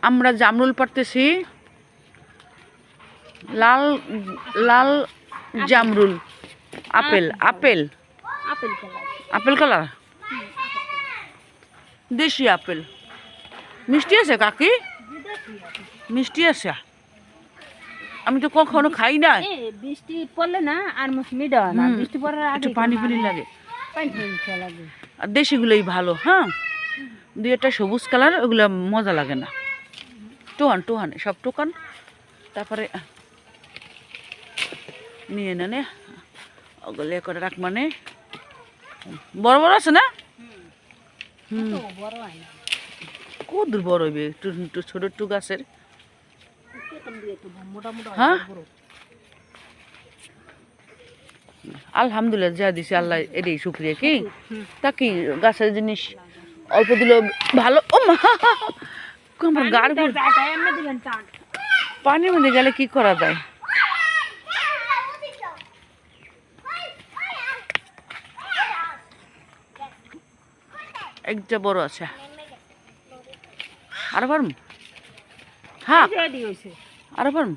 আমরা জামরুল পাড়তেছি, লাল লাল জামরুল। আপেল আপেল আপেল কালার, দেশি আপেল। মিষ্টি আছে কাকি? মিষ্টি আছে? আমি তো কখনো খাই না। বৃষ্টি পড়লে না আর মিডা না, বৃষ্টি পড়ার আগে একটু পানি পানি লাগে। পানি লাগে। আর দেশিগুলোই ভালো। হ্যাঁ, দুই একটা সবুজ কালার, ওগুলো মজা লাগে না। টোহান টোহান সব টোকান, তারপরে নিয়ে নেনে ওগুলো করে রাখ। মানে বড় বড় আছে না? কত দূর বড় হইবে? একটু ছোট একটু গাছের। হ্যাঁ, আলহামদুলিল্লাহ যা দিছে আল্লাহ এটাই শুক্রিয়া। কি তা কি গাছের জিনিস অল্প দিলেও ভালো। ও মা, আমার গাড় পানির মধ্যে গেলে কি করা যায়? একটা বড় আছে, আরো পারম। হ্যাঁ, আরো পারম।